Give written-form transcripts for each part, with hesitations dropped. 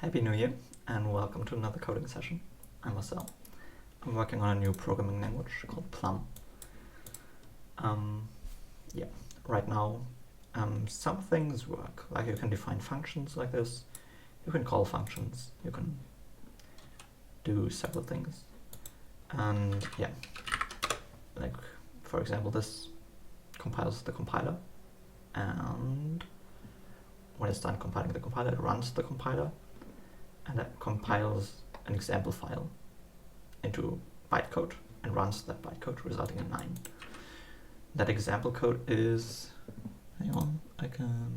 Happy New Year and welcome to another coding session. I'm Marcel. I'm working on a new programming language called Plum. Right now some things work, like you can define functions like this, you can call functions, you can do several things, and yeah, like for example this compiles the compiler, and when it's done compiling the compiler, it runs the compiler, and that compiles an example file into bytecode and runs that bytecode, resulting in 9. That example code is, hang on, I can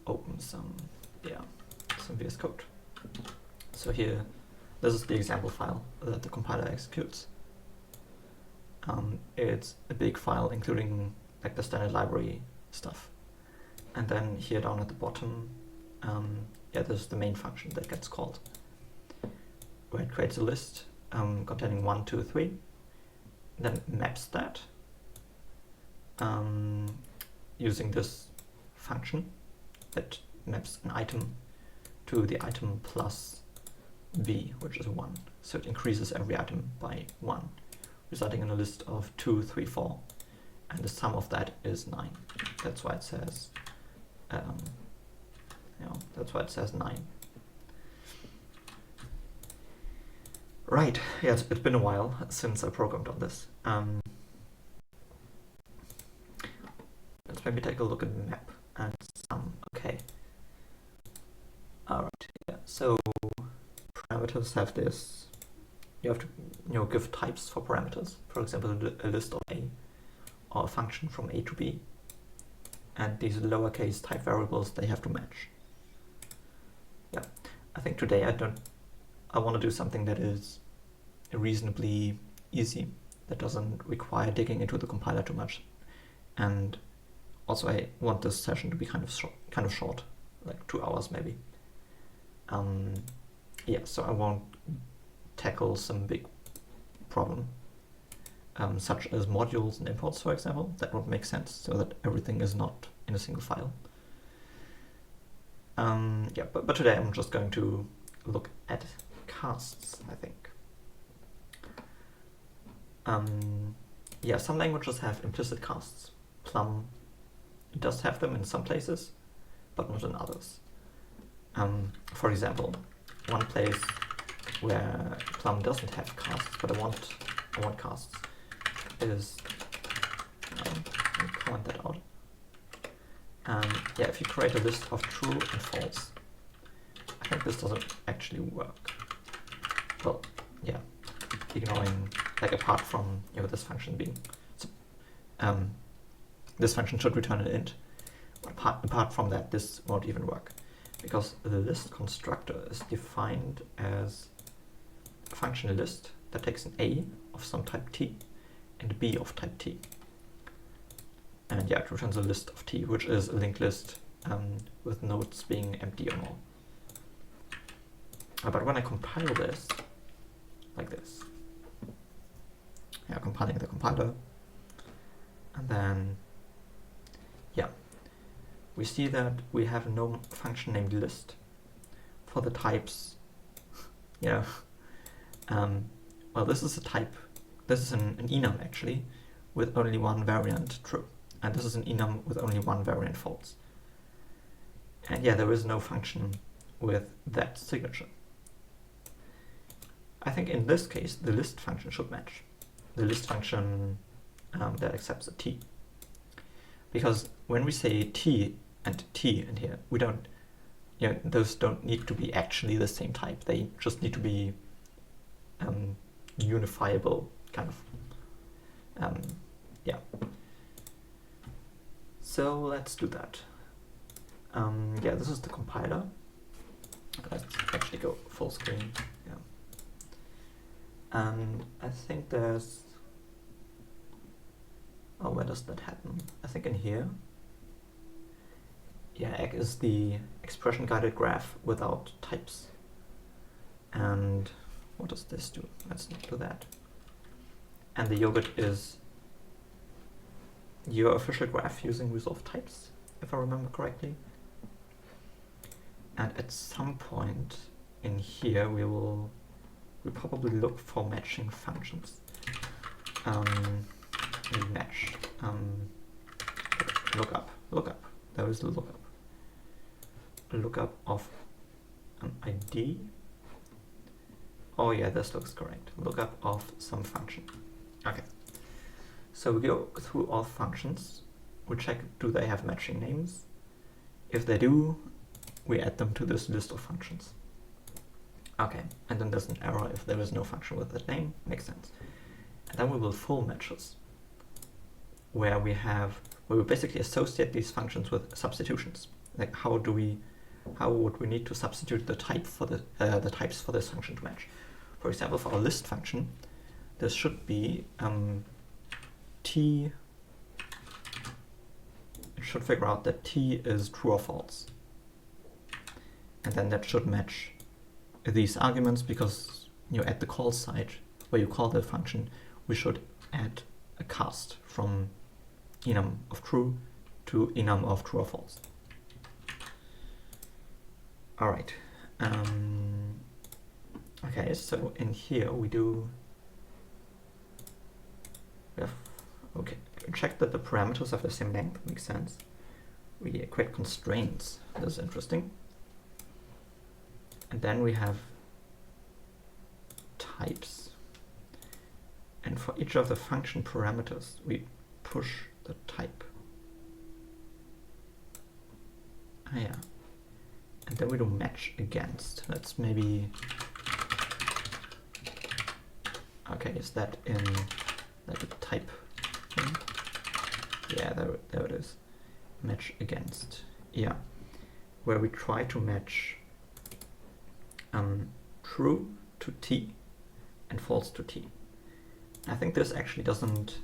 open some VS Code. So here, this is the example file that the compiler executes. It's a big file including like the standard library stuff. And then here down at the bottom, this is the main function that gets called, where it creates a list containing 1, 2, 3, then maps that using this function that maps an item to the item plus v, which is 1. So it increases every item by 1, resulting in a list of 2, 3, 4, and the sum of that is 9. That's why it says that's why it says 9. Right, yeah, it's been a while since I programmed on this. Let's maybe take a look at the map and sum. Okay. Alright, yeah, so parameters have this. You have to give types for parameters. For example, a list of A, or a function from A to B. And these lowercase type variables, they have to match. Yeah, I think today I want to do something that is reasonably easy, that doesn't require digging into the compiler too much. And also I want this session to be kind of short, like 2 hours maybe. So I won't tackle some big problem, such as modules and imports, for example. That would make sense, so that everything is not in a single file. But today I'm just going to look at casts, I think. Some languages have implicit casts. Plum does have them in some places, but not in others. For example, one place where Plum doesn't have casts, but I want casts, is, let me comment that out. If you create a list of true and false, I think this doesn't actually work. Well, yeah, ignoring, like, apart from this function being, this function should return an int, but apart from that, this won't even work, because the list constructor is defined as a function list that takes an A of some type t and a B of type t. And it returns a list of t, which is a linked list with nodes being empty or null. But when I compile this, like this, compiling the compiler, and then, we see that we have no function named list for the types, well, this is a type, this is an enum actually, with only one variant true. And this is an enum with only one variant false. And there is no function with that signature. I think in this case, the list function should match. The list function that accepts a t. Because when we say t and t in here, we don't, those don't need to be actually the same type. They just need to be unifiable, kind of. So let's do that. This is the compiler. Let's actually go full screen. And I think there's, where does that happen? I think in here. Egg is the expression guided graph without types. And what does this do? Let's not do that. And the yogurt is your official graph using resolved types, if I remember correctly. And at some point in here we'll probably look for matching functions. Match. Lookup. There is the lookup. Lookup of an ID. Oh yeah, this looks correct. Lookup of some function. Okay. So we go through all functions. We check, do they have matching names? If they do, we add them to this list of functions. Okay, and then there's an error if there is no function with that name. Makes sense. And then we will full matches, where we basically associate these functions with substitutions. Like how would we need to substitute the type for the types for this function to match? For example, for our list function, this should be t. It should figure out that t is true or false, and then that should match these arguments, because at the call side where you call the function, we should add a cast from enum of true to enum of true or false. All right. Okay, so in here we check that the parameters have the same length. Makes sense. We create constraints. This is interesting. And then we have types. And for each of the function parameters, we push the type. Ah, yeah. And then we do match against. That's maybe... Okay, is that in like a type thing? Yeah, there it is. Match against. Yeah. Where we try to match true to t and false to t. I think this actually doesn't...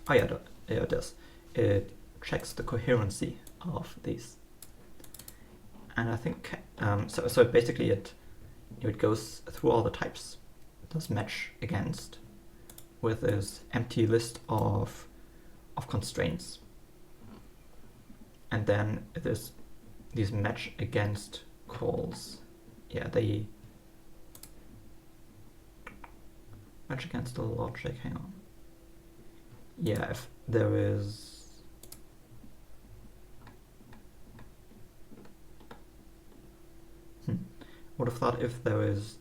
Oh yeah, it does. It checks the coherency of these. And I think, so basically it goes through all the types. It does match against with this empty list of constraints. And then these match against calls, yeah, they match against the logic, hang on. Yeah, if there is... Would have thought if there is...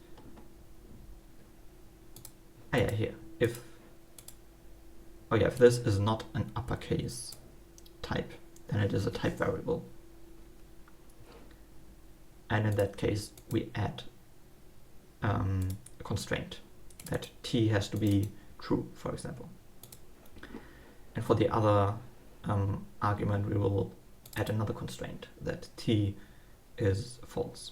Ah yeah, here. If this is not an uppercase type, then it is a type variable. And in that case, we add a constraint that t has to be true, for example. And for the other argument, we will add another constraint that t is false.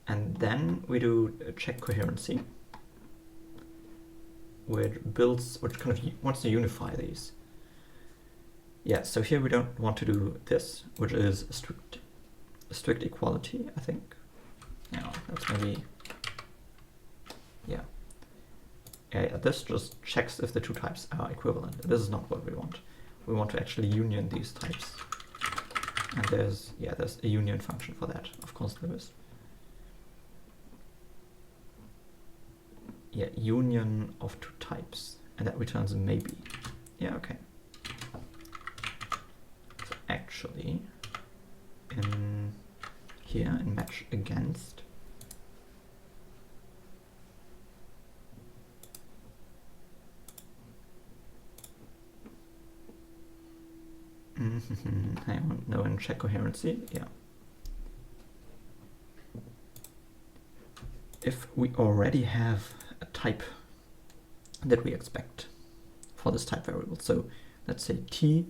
And then we do check coherency, which kind of wants to unify these. Yeah, so here we don't want to do this, which is a strict equality, I think. Yeah, that's maybe, yeah. Yeah, this just checks if the two types are equivalent. This is not what we want. We want to actually union these types. And there's a union function for that. Of course there is. Yeah, union of two types, and that returns a maybe. Yeah, okay. So actually, in here, in match against, hang on, no, in check coherency, yeah. If we already have a type that we expect for this type variable. So let's say t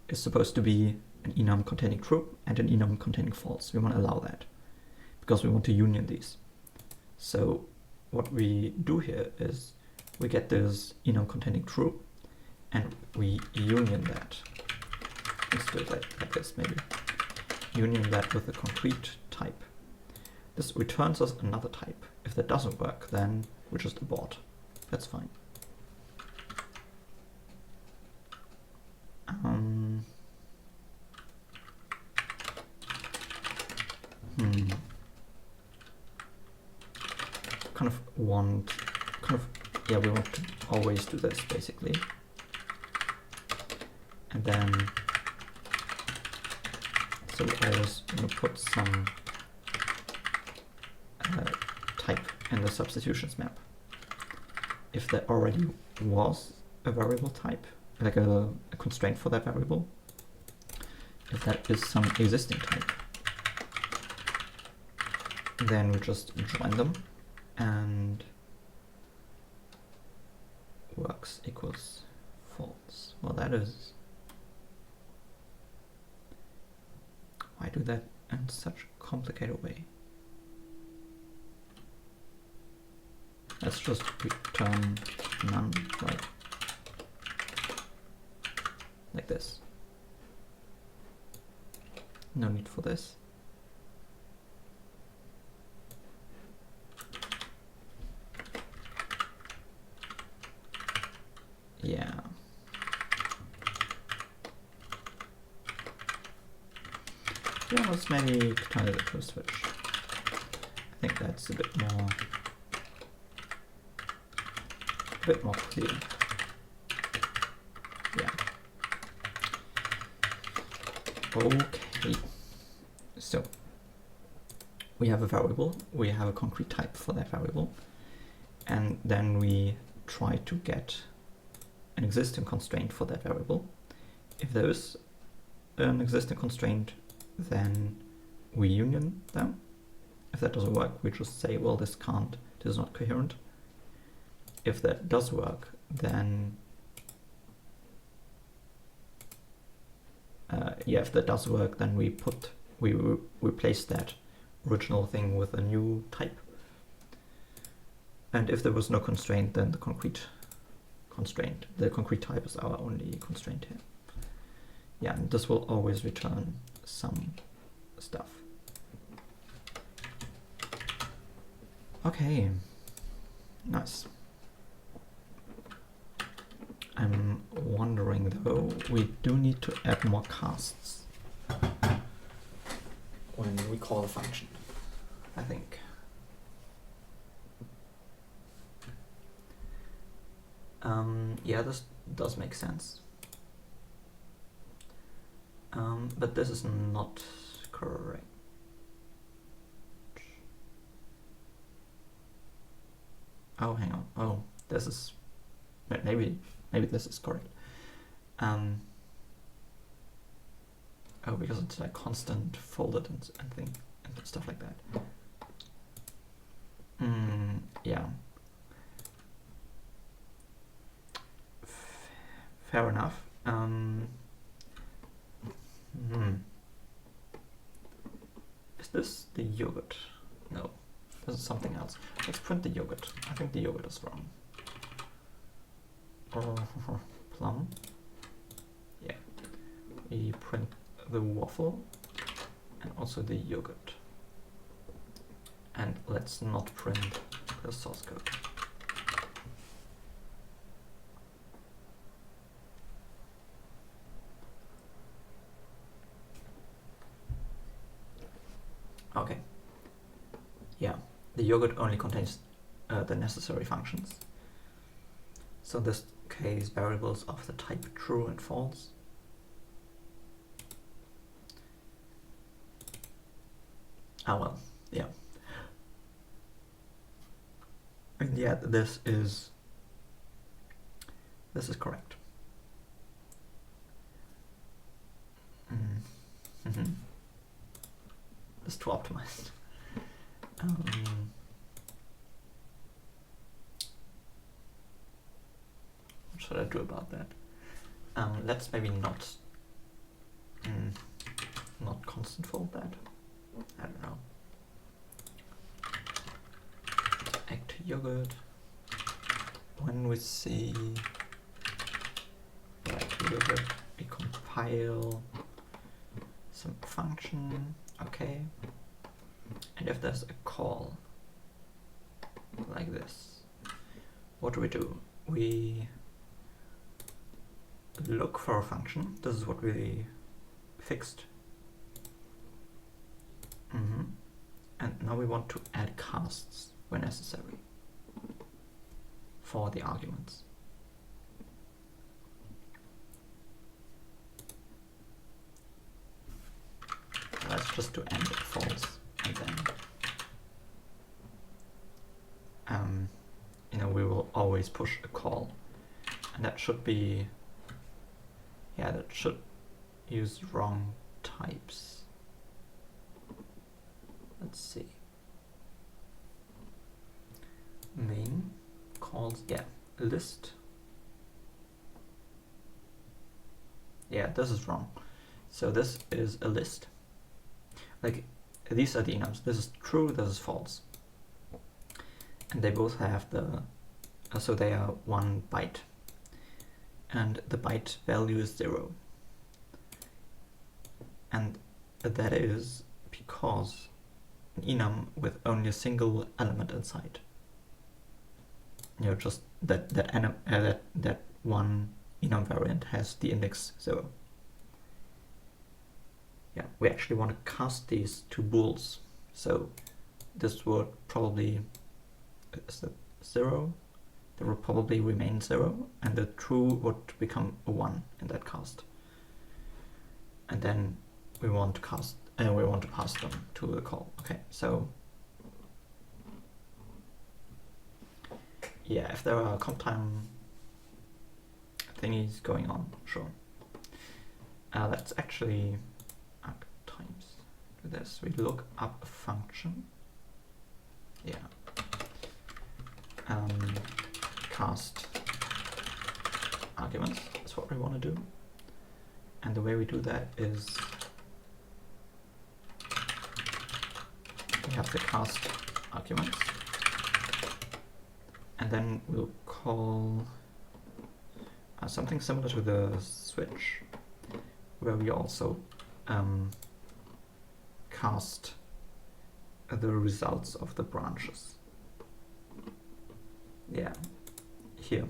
is supposed to be an enum containing true and an enum containing false. We want to allow that because we want to union these. So what we do here is we get this enum containing true and we union that. Let's do it like this maybe. Union that with a concrete type. This returns us another type. If that doesn't work, then we just abort. That's fine. we want to always do this basically. And then, so we always want to put some type in the substitutions map. If there already was a variable type, like a constraint for that variable, if that is some existing type, then we just join them and works equals false. Well, that is, why do that in such a complicated way? Let's just return none, like this. No need for this. Yeah. Yeah, let's maybe turn it into a switch. I think that's a bit more clear. Yeah. Okay. So we have a variable, we have a concrete type for that variable, and then we try to get an existing constraint for that variable. If there is an existing constraint, then we union them. If that doesn't work, we just say, well, this is not coherent. If that does work, then if that does work, then we replace that original thing with a new type. And if there was no constraint, then the concrete type is our only constraint here. Yeah, and this will always return some stuff. Okay, nice. I'm wondering though, we do need to add more casts when we call a function, I think. Yeah, this does make sense. But this is not correct. Oh, hang on. Oh, this is, maybe this is correct. Oh, because it's like constant folded and stuff like that. Yeah. Fair enough. Is this the yogurt? No, this is something else. Let's print the yogurt. I think the yogurt is wrong. Plum. Yeah. We print the waffle and also the yogurt. And let's not print the source code. Okay. Yeah, the yogurt only contains the necessary functions. So in this case, variables of the type true and false. Ah, well, yeah. And yeah, this is correct. It's too optimized. What should I do about that? Let's maybe not constant fold that. I don't know. Act yogurt. When we see like yogurt, we compile some function. Okay. And if there's a call like this, what do? We look for a function. This is what we fixed. now we want to add casts where necessary for the arguments. That's just to end at false, and then you know, we will always push a call, and that should be, yeah, that should use wrong types. Let's see. Main calls, yeah, list. Yeah, this is wrong. So this is a list. Like, these are the enums. This is true, this is false. And they both have the, so they are 1 byte. And the byte value is 0. And that is because an enum with only a single element inside. You know, just that one enum variant has the index 0. Yeah, we actually want to cast these to bools. So this would probably, is that 0? That would probably remain 0, and the true would become a 1 in that cast. And then we want to cast, we want to pass them to the call. Okay, so yeah, if there are comp time thingies going on, sure. Let's actually archetypes do this. We look up a function. Yeah. Cast arguments is what we want to do. And the way we do that is we have the cast arguments, and then we'll call something similar to the switch, where we also cast the results of the branches. Yeah, here.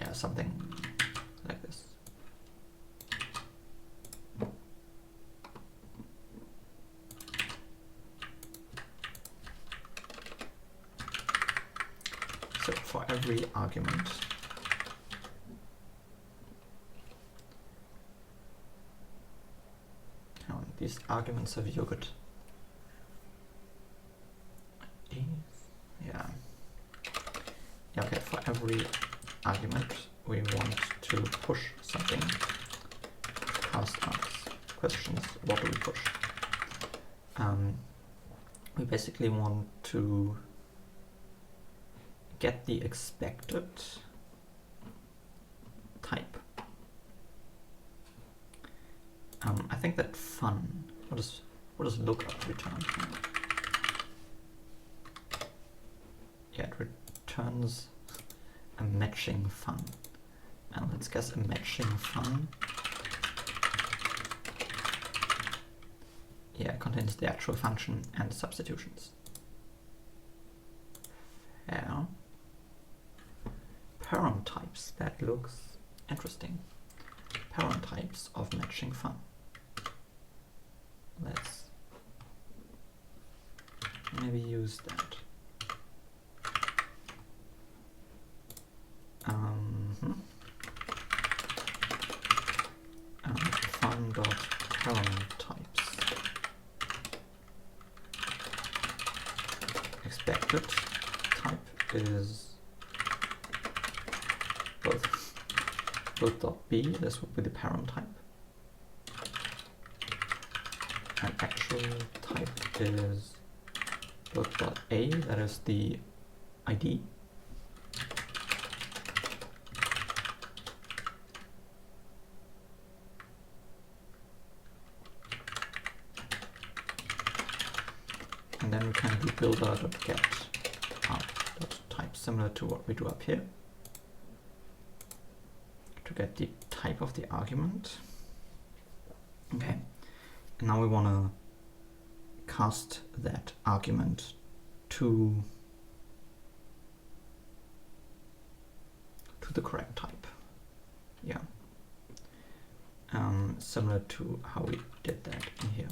Yeah, something like this. So for every argument, these arguments have yogurt. Yeah. Yeah, okay, for every argument we want to push something. Cast asks questions, what do we push? We basically want to get the expected type. I think that fun, what does lookup return? Yeah, it returns a matching fun. And let's guess a matching fun. Yeah, it contains the actual function and substitutions. Fair. Parent types, that looks interesting. Parent types of matching fun. Let's maybe use that. Fun.parent types. Expected type is both.b, this would be the parent type. And actual type is both.a, that is the ID. And then we can do builder.get type, similar to what we do up here, to get the type of the argument. Okay, and now we want to cast that argument to to the correct type. Yeah. Similar to how we did that in here.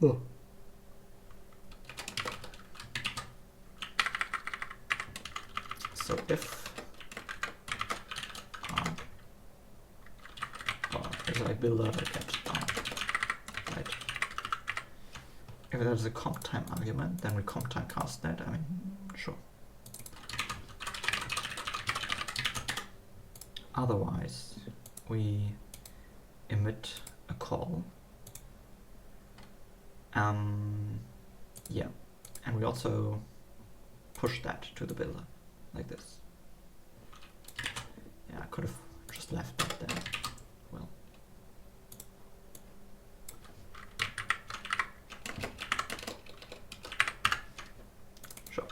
Oh. So if it's like builder get right. If there's a comp time argument, then we comp time cast that. I mean, sure. Otherwise, we emit a call. Yeah, and we also push that to the builder, like this. Yeah, I could have just left that there. Well. Sure.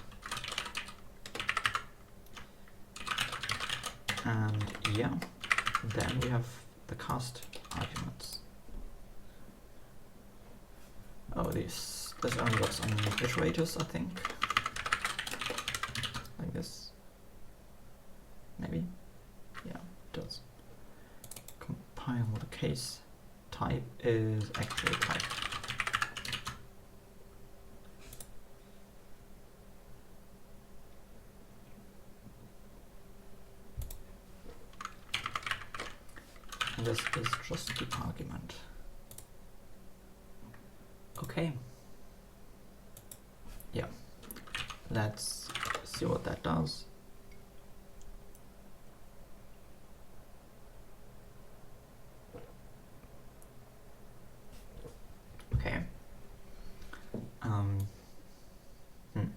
And yeah, then we have the cast arguments. Oh, this only works on iterators, I think. Like this. Maybe? Yeah, it does. Compile the case. Type is actually type. And this is just the argument. Okay. Yeah. Let's see what that does. Okay. It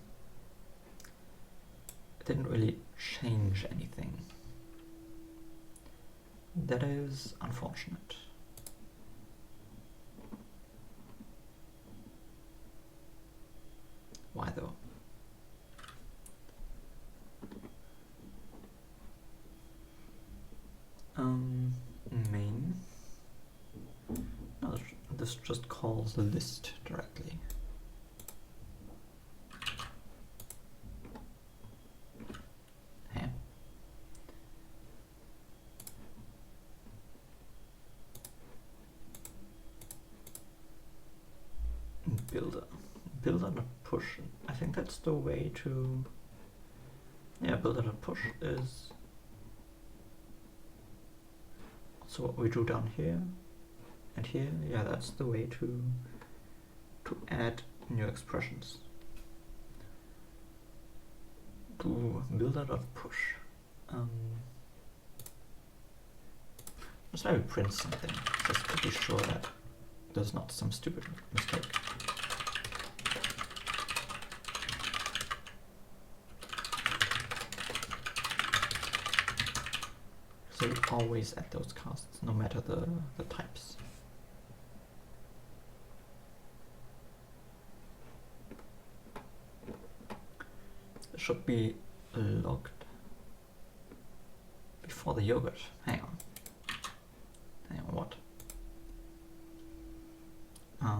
didn't really change anything. That is unfortunate. Why though? Main. No, this just calls the list directly. Hey. Builder not push. I think that's the way to. Yeah, builder not push is. So what we drew down here and here, yeah, that's the way to add new expressions. Do builder.push. Let's maybe print something just to be sure that there's not some stupid mistake. So we always add those casts, no matter the types. It should be logged before the yogurt. Hang on. Hang on, what? I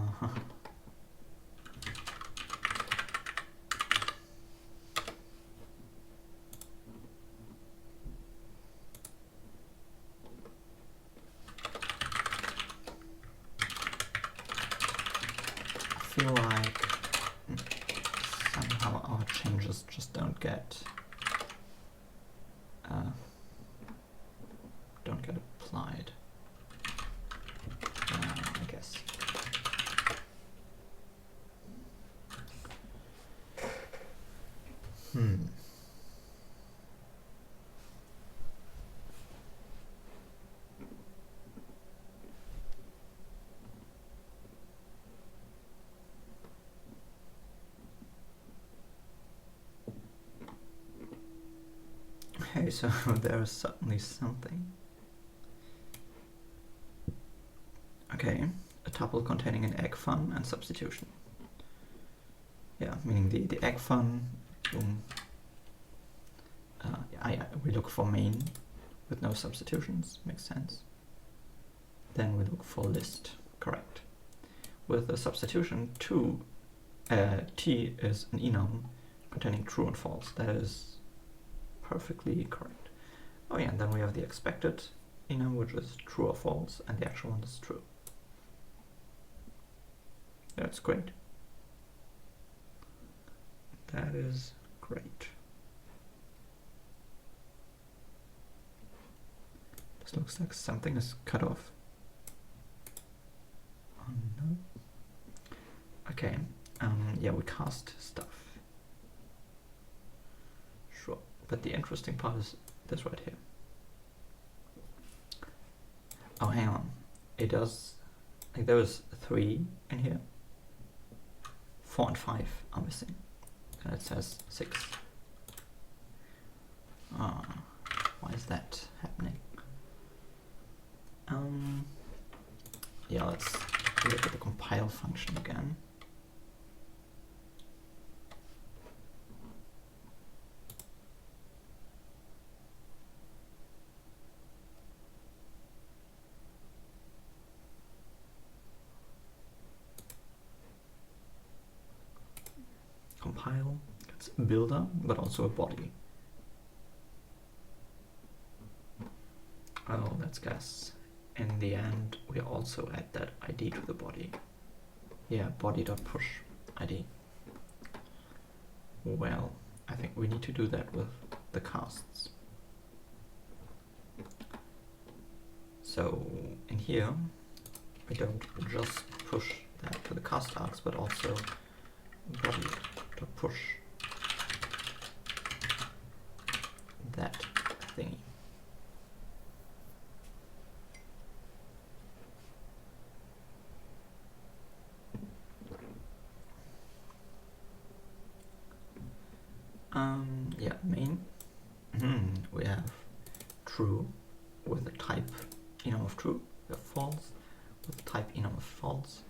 feel like somehow our changes just don't get applied. I guess. Okay, so there is certainly something. Okay, a tuple containing an egg fun and substitution. Yeah, meaning the egg fun, boom. We look for main with no substitutions, makes sense. Then we look for list, correct. With a substitution, 2 T is an enum containing true and false. That is perfectly correct. Oh yeah, and then we have the expected enum, which is true or false, and the actual one is true. That's great. That is great. This looks like something is cut off. Oh no. Okay, yeah, we cast stuff. Sure, but the interesting part is this right here. Oh, hang on. It does, like there was 3 in here. 4 and 5 are missing. And it says 6. Ah, why is that happening? Yeah, let's look at the compile function again. Compile, it's a builder, but also a body. Oh, let's guess. In the end, we also add that ID to the body. Yeah, body.push ID. Well, I think we need to do that with the casts. So in here, we don't just push that to the cast args, but also body.push that thingy. Yeah, main. We have true with the type enum of true, we have false with the type enum of false,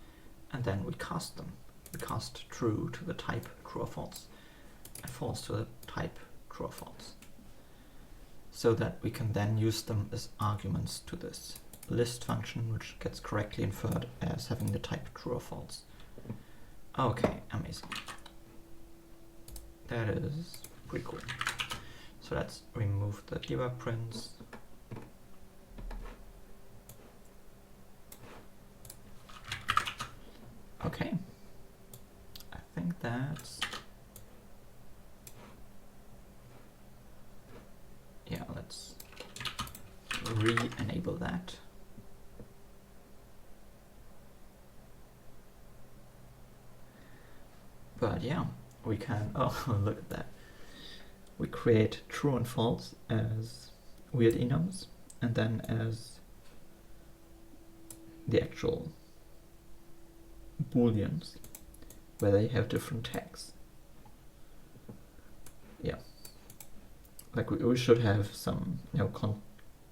and then we cast them. We cast true to the type true or false, and false to the type true or false, so that we can then use them as arguments to this list function, which gets correctly inferred as having the type true or false. Okay, amazing. That is pretty cool. So let's remove the debug prints. Okay, I think that's, yeah, let's re-enable that. But yeah, we can, oh, look at that. We create true and false as weird enums, and then as the actual booleans, where they have different tags. Yeah, like we should have some, you know,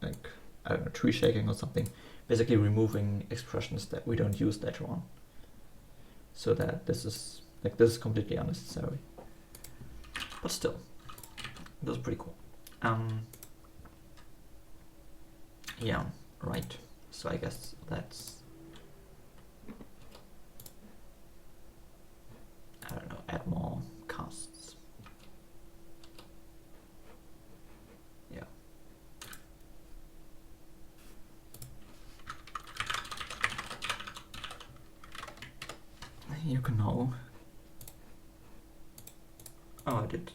like, I don't know, tree shaking or something, basically removing expressions that we don't use later on, so that this is, like, this is completely unnecessary. But still, this is pretty cool. Yeah, right. So I guess that's, I don't know, add more casts. Yeah. You can now, oh, I did.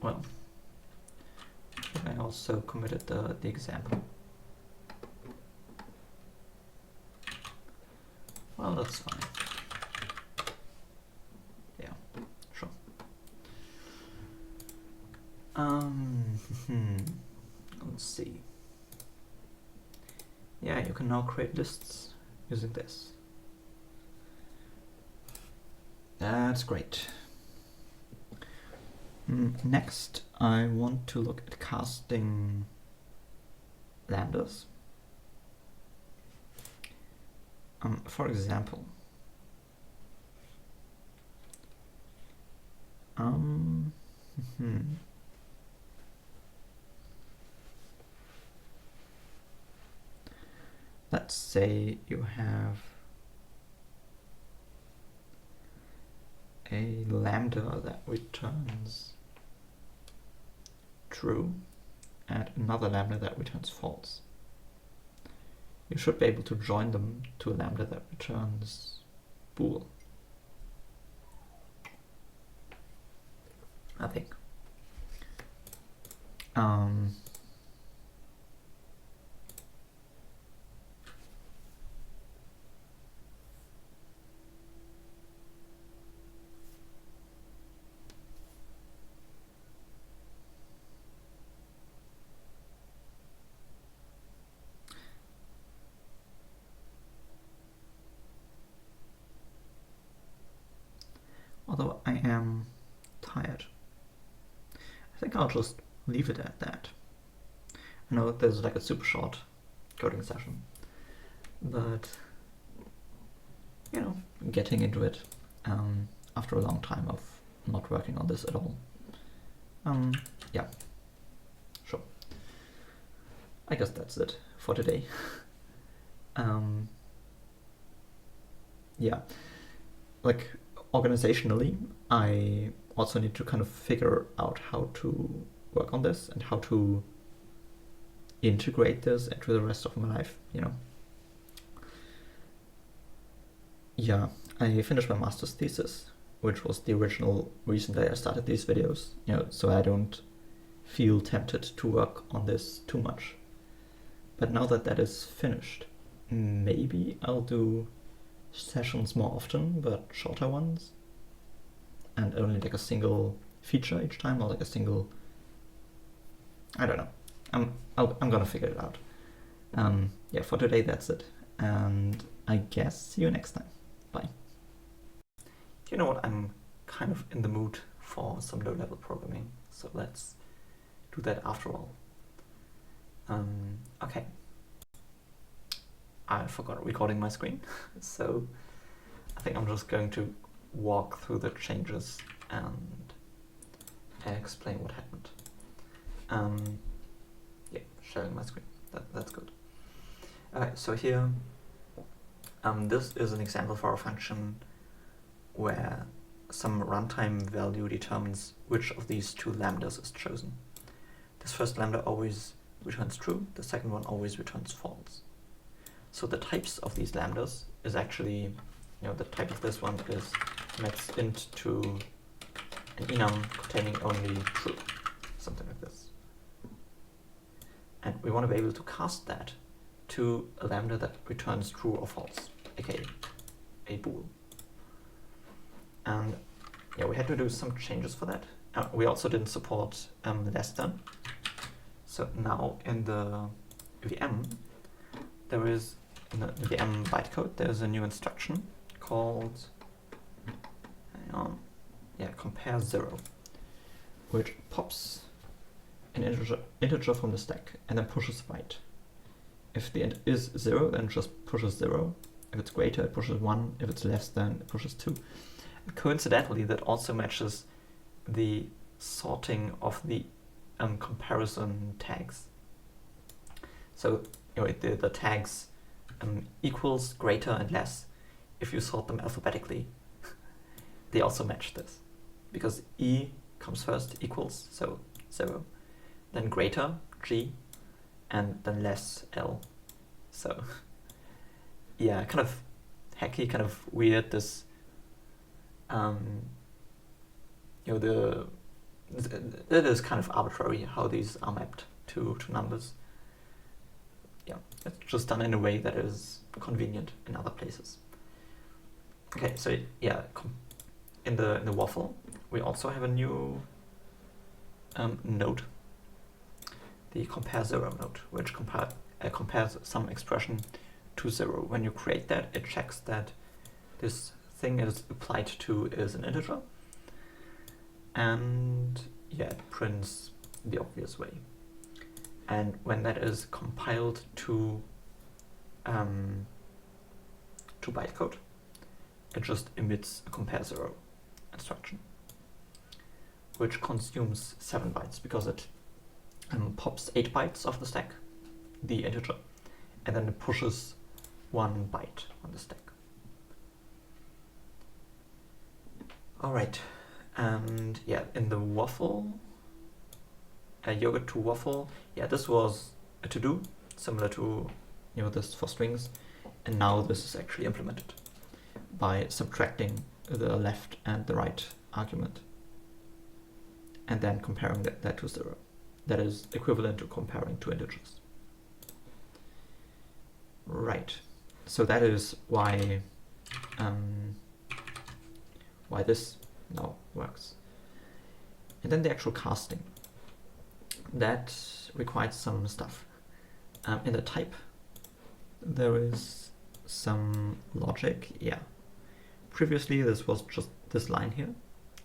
Well, I also committed the example. Well, that's fine. Yeah, sure. Let's see. Yeah, you can now create lists using this. That's great. Next, I want to look at casting lambdas. For example, let's say you have a lambda that returns true and another lambda that returns false. You should be able to join them to a lambda that returns bool, I think. Although I am tired, I think I'll just leave it at that. I know there's like a super short coding session, but you know, getting into it after a long time of not working on this at all. Yeah, sure. I guess that's it for today. Yeah, like organizationally, I also need to kind of figure out how to work on this and how to integrate this into the rest of my life, you know. Yeah, I finished my master's thesis, which was the original reason that I started these videos, you know, so I don't feel tempted to work on this too much. But now that that is finished, maybe I'll do sessions more often, but shorter ones, and only like a single feature each time, or like a single, I don't know. I'm gonna figure it out. Yeah, for today that's it, and I guess see you next time. Bye. You know what? I'm kind of in the mood for some low-level programming, so let's do that after all. Okay. I forgot recording my screen, so I think I'm just going to walk through the changes and explain what happened. Yeah, sharing my screen. That's good. Alright, so here, this is an example for a function where some runtime value determines which of these two lambdas is chosen. This first lambda always returns true, the second one always returns false. So the types of these lambdas is actually, you know, the type of this one is max int to an enum containing only true, something like this. And we want to be able to cast that to a lambda that returns true or false, aka a bool. And yeah, we had to do some changes for that. We also didn't support less than. So now in the VM, there is, in the VM bytecode, there's a new instruction called, compare 0, which pops an integer from the stack and then pushes right. If the int is 0, then it just pushes 0. If it's greater, it pushes 1. If it's less than, it pushes 2. And coincidentally, that also matches the sorting of the comparison tags. So you know, the tags equals, greater, and less, if you sort them alphabetically, they also match this. Because E comes first, equals, so 0. Then greater, G, and then less, L. So yeah, kind of hacky, kind of weird, this you know, it is kind of arbitrary how these are mapped to numbers. Yeah, it's just done in a way that is convenient in other places. Okay, so yeah, in the waffle, we also have a new node, the compare 0 node, which compares some expression to 0. When you create that, it checks that this thing it is applied to is an integer, and yeah, it prints the obvious way. And when that is compiled to bytecode, it just emits a compare 0 instruction, which consumes 7 bytes because it pops 8 bytes off the stack, the integer, and then it pushes 1 byte on the stack. All right, and yeah, in the waffle, yogurt to waffle, yeah, this was a to-do, similar to, you know, this for strings, and now this is actually implemented by subtracting the left and the right argument, and then comparing that to 0. That is equivalent to comparing two integers. Right, so that is why this now works. And then the actual casting. That requires some stuff. In the type, there is some logic, yeah. Previously, this was just this line here,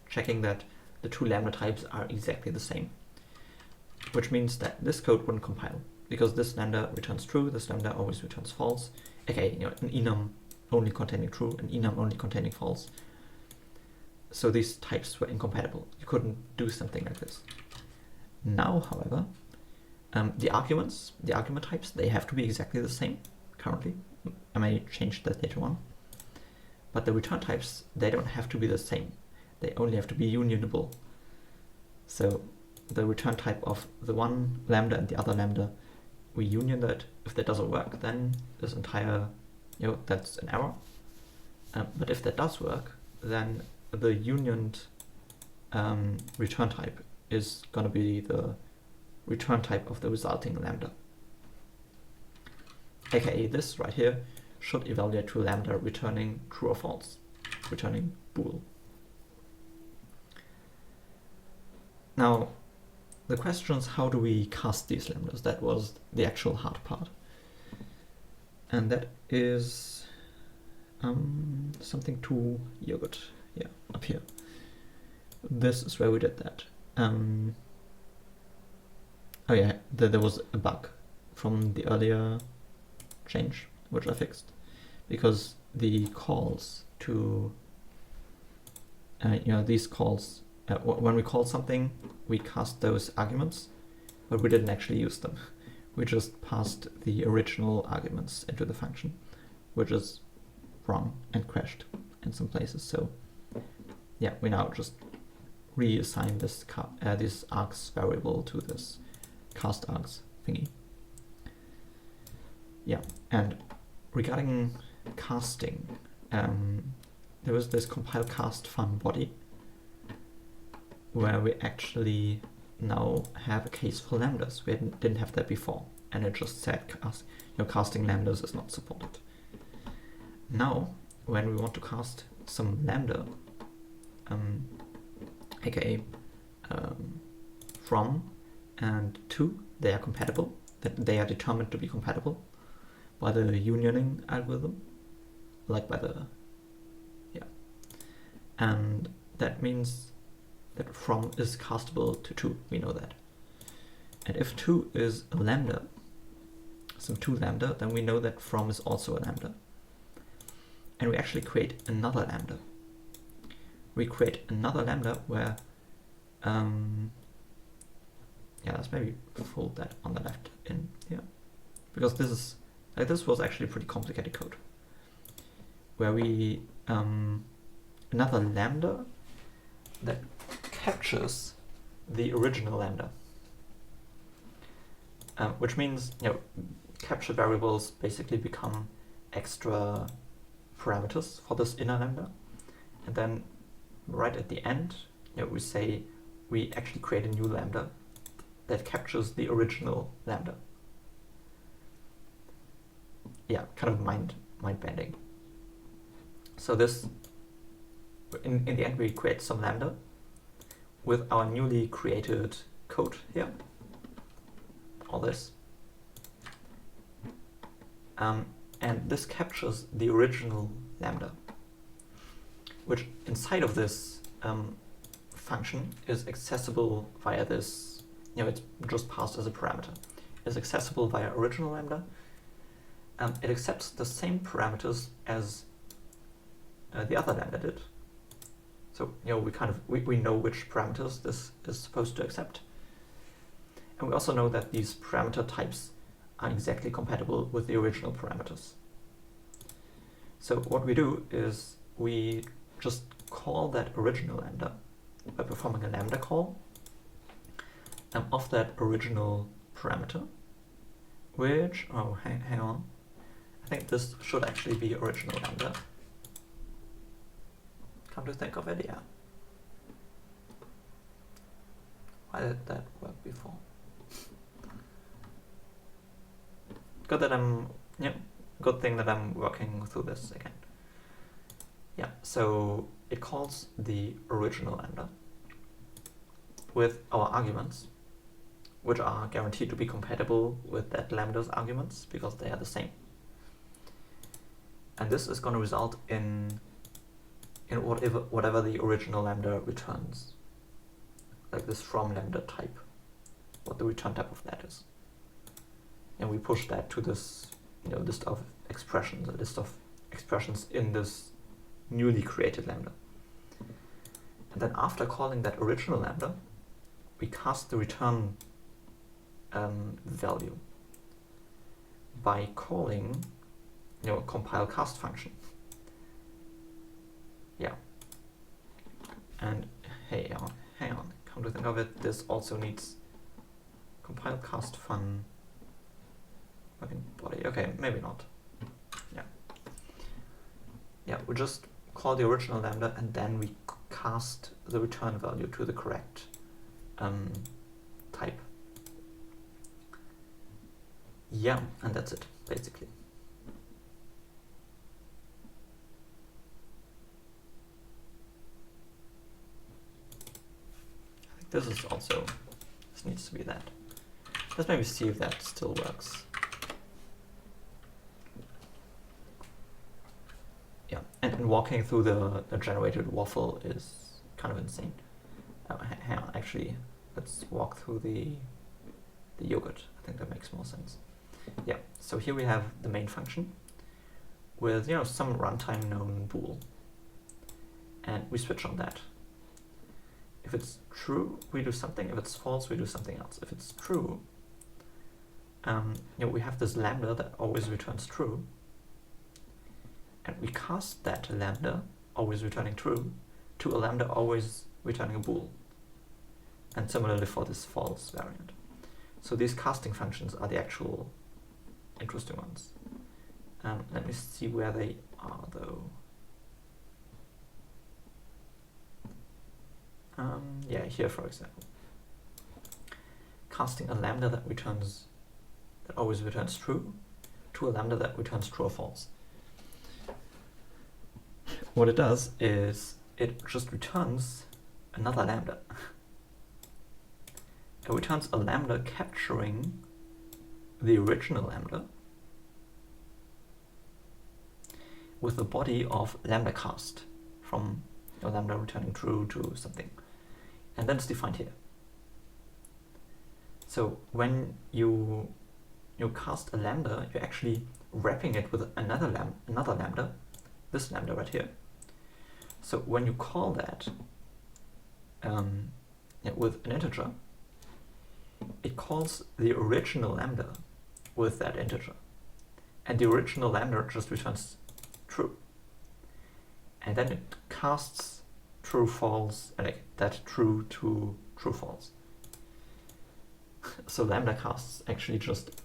checking that the two lambda types are exactly the same, which means that this code wouldn't compile, because this lambda returns true, this lambda always returns false. Okay, you know, an enum only containing true, an enum only containing false. So these types were incompatible. You couldn't do something like this. Now, however, the argument types, they have to be exactly the same currently. I may change that later on. But the return types, they don't have to be the same. They only have to be unionable. So the return type of the one lambda and the other lambda, we union that. If that doesn't work, then this entire, you know, that's an error. But if that does work, then the unioned return type is going to be the return type of the resulting lambda. AKA this right here should evaluate to lambda returning true or false, returning bool. Now, the question is, how do we cast these lambdas? That was the actual hard part. And that is something to yogurt. Yeah, up here. This is where we did that. Oh yeah, there was a bug from the earlier change, which I fixed, because the calls to, you know, these calls, when we call something, we cast those arguments, but we didn't actually use them. We just passed the original arguments into the function, which is wrong and crashed in some places. So yeah, we now just reassign this this args variable to this cast args thingy. Yeah, and regarding casting, there was this compile cast fun body where we actually now have a case for lambdas. We didn't have that before, and it just said casting lambdas is not supported. Now, when we want to cast some lambda, aka from and to, they are compatible, that they are determined to be compatible by the unioning algorithm, like by the, yeah. And that means that from is castable to 2, we know that. And if 2 is a lambda, some 2 lambda, then we know that from is also a lambda. And we actually create another lambda. We create another lambda where, yeah, let's maybe fold that on the left in here, because this is, like, this was actually pretty complicated code, where we, another lambda that captures the original lambda, which means, you know, captured variables basically become extra parameters for this inner lambda, and then right at the end, you know, we say we actually create a new lambda that captures the original lambda. Yeah, kind of mind bending. So this, in the end, we create some lambda with our newly created code here, all this. And this captures the original lambda, which inside of this function is accessible via this, you know, it's just passed as a parameter. It's accessible via original lambda. It accepts the same parameters as the other lambda did. So, you know, we know which parameters this is supposed to accept. And we also know that these parameter types are exactly compatible with the original parameters. So what we do is we just call that original lambda by performing a lambda call of that original parameter, which, oh, hang on, I think this should actually be original lambda. Come to think of it, yeah. Why did that work before? Good that good thing that I'm working through this again. Yeah, so it calls the original lambda with our arguments, which are guaranteed to be compatible with that lambda's arguments because they are the same. And this is going to result in whatever the original lambda returns, like this from lambda type, what the return type of that is. And we push that to this list of expressions, a list of expressions in this newly created lambda. And then after calling that original lambda, we cast the return value by calling a compile cast function. Yeah. And hey, hang on, come to think of it, this also needs compile cast fun body. Okay, maybe not. Yeah. Yeah, we just call the original lambda and then we cast the return value to the correct type. Yeah, and that's it, basically. I think this is also, this needs to be that. Let's maybe see if that still works. Yeah, and walking through the generated waffle is kind of insane. Hang on, actually, let's walk through the yogurt. I think that makes more sense. Yeah, so here we have the main function with some runtime known bool, and we switch on that. If it's true, we do something. If it's false, we do something else. If it's true, we have this lambda that always returns true, and we cast that lambda, always returning true, to a lambda always returning a bool. And similarly for this false variant. So these casting functions are the actual interesting ones. Let me see where they are though. Yeah, here for example. Casting a lambda that always returns true to a lambda that returns true or false. What it does is it just returns another lambda. It returns a lambda capturing the original lambda with the body of lambda cast from a lambda returning true to something. And then it's defined here. So when you cast a lambda, you're actually wrapping it with another lambda, this lambda right here. So when you call that with an integer, it calls the original lambda with that integer. And the original lambda just returns true. And then it casts true, false, like that true to true, false. So lambda casts actually just,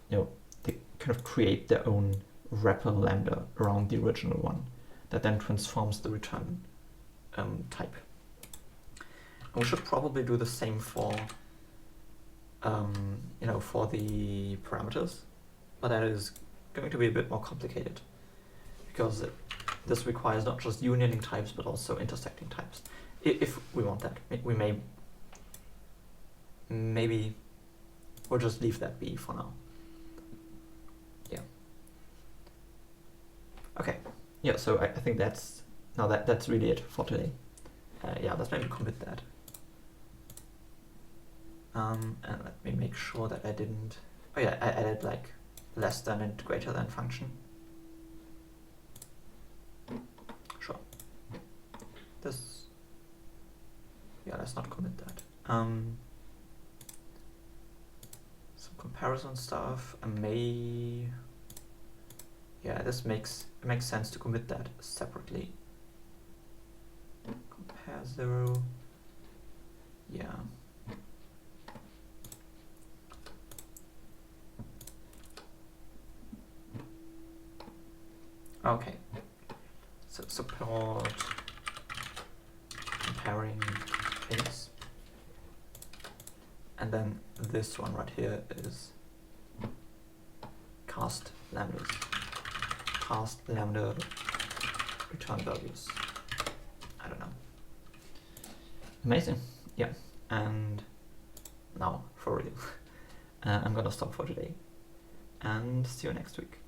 they kind of create their own wrapper lambda around the original one that then transforms the return type. And we should probably do the same for for the parameters, but that is going to be a bit more complicated because this requires not just unioning types but also intersecting types. If we want that, we maybe we'll just leave that be for now. Yeah. Okay. Yeah. So I think that's really it for today. Yeah. Let's maybe commit that. And let me make sure that I didn't. Oh yeah, I added like less than and greater than function. Sure. This. Yeah, let's not commit that. Some comparison stuff. I may. Yeah, this makes it makes sense to commit that separately. Compare 0. Yeah. Okay. So support comparing things. And then this one right here is cast lambdas. Cast lambda return values. I don't know. Amazing. Yeah. And now for real. I'm gonna stop for today and see you next week.